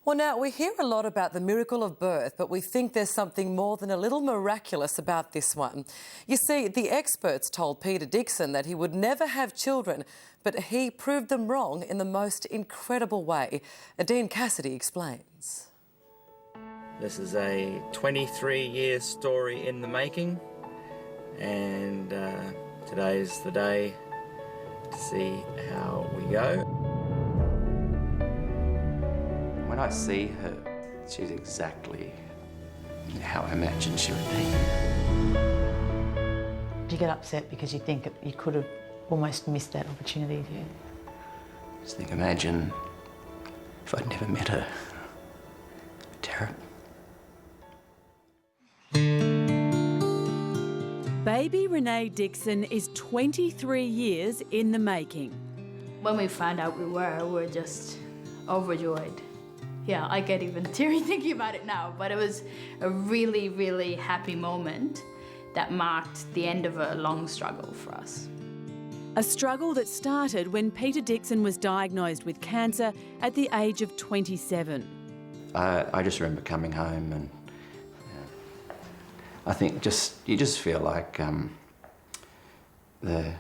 Well, now, we hear a lot about the miracle of birth, but we think there's something more than a little miraculous about this one. You see, the experts told Peter Dixon that he would never have children, but he proved them wrong in the most incredible way. Dean Cassidy explains. This is a 23-year story in the making, and today's the day to see how we go. When I see her, she's exactly how I imagined she would be. Do you get upset because you think you could have almost missed that opportunity? Do you? Just think, imagine if I'd never met her. Terrible. Baby Renee Dixon is 23 years in the making. When we found out we were just overjoyed. Yeah, I get even teary thinking about it now, but it was a really, really happy moment that marked the end of a long struggle for us. A struggle that started when Peter Dixon was diagnosed with cancer at the age of 27. I just remember coming home and I think you just feel like the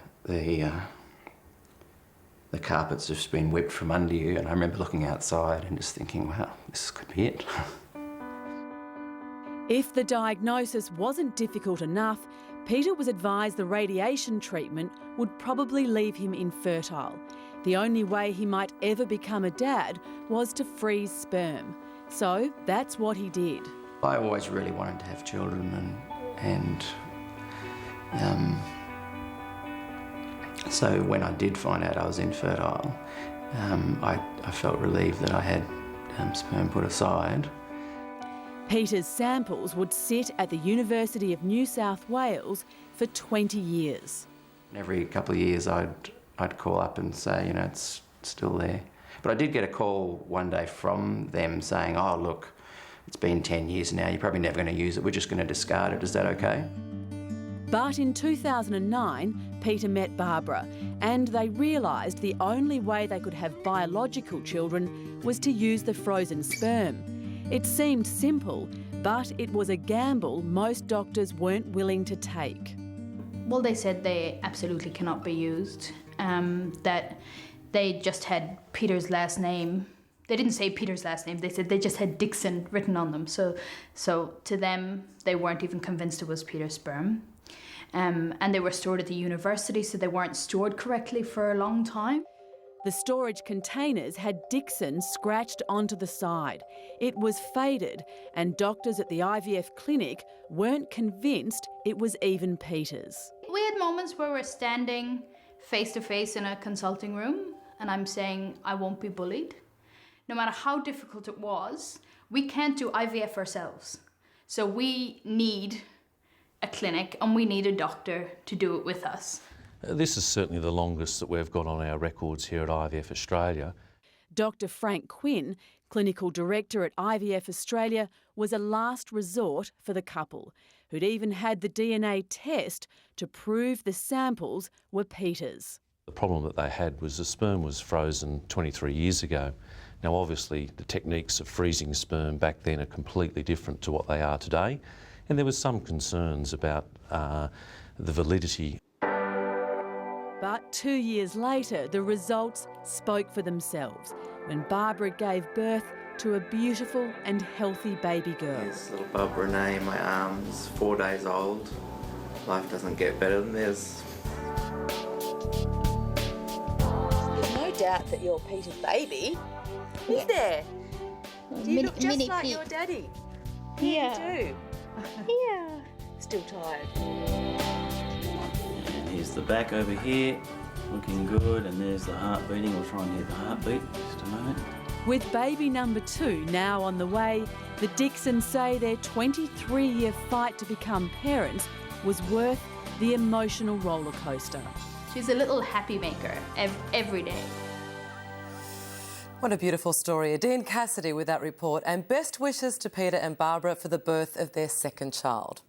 carpet's just been whipped from under you, and I remember looking outside and just thinking, wow, this could be it. If the diagnosis wasn't difficult enough, Peter was advised the radiation treatment would probably leave him infertile. The only way he might ever become a dad was to freeze sperm. So that's what he did. I always really wanted to have children, and so when I did find out I was infertile, I felt relieved that I had sperm put aside. Peter's samples would sit at the University of New South Wales for 20 years. Every couple of years I'd call up and say, you know, it's still there. But I did get a call one day from them saying, oh, look, it's been 10 years now, you're probably never going to use it, we're just going to discard it, is that okay? But in 2009, Peter met Barbara, and they realised the only way they could have biological children was to use the frozen sperm. It seemed simple, but it was a gamble most doctors weren't willing to take. Well, they said they absolutely cannot be used, that they just had Peter's last name. They didn't say Peter's last name, they said they just had Dixon written on them. So to them, they weren't even convinced it was Peter's sperm. And they were stored at the university, so they weren't stored correctly for a long time. The storage containers had Dixon scratched onto the side. It was faded, and doctors at the IVF clinic weren't convinced it was even Peter's. We had moments where we're standing face to face in a consulting room, and I'm saying, I won't be bullied. No matter how difficult it was, we can't do IVF ourselves. So we need a clinic and we need a doctor to do it with us. This is certainly the longest that we've got on our records here at IVF Australia. Dr Frank Quinn, Clinical Director at IVF Australia, was a last resort for the couple, who'd even had the DNA test to prove the samples were Peter's. The problem that they had was the sperm was frozen 23 years ago. Now obviously the techniques of freezing sperm back then are completely different to what they are today, and there was some concerns about the validity. But 2 years later, the results spoke for themselves when Barbara gave birth to a beautiful and healthy baby girl. There's little Barbara Renee in my arms, 4 days old. Life doesn't get better than this. There's no doubt that you're Peter's baby. Is there? Do you look just like your daddy? Yeah. You do. Yeah. Still tired. And here's the back over here, looking good, and there's the heart beating. We'll try and hear the heartbeat just a moment. With baby number 2 now on the way, the Dixons say their 23-year fight to become parents was worth the emotional roller coaster. She's a little happy maker every day. What a beautiful story. Dean Cassidy with that report, and best wishes to Peter and Barbara for the birth of their second child.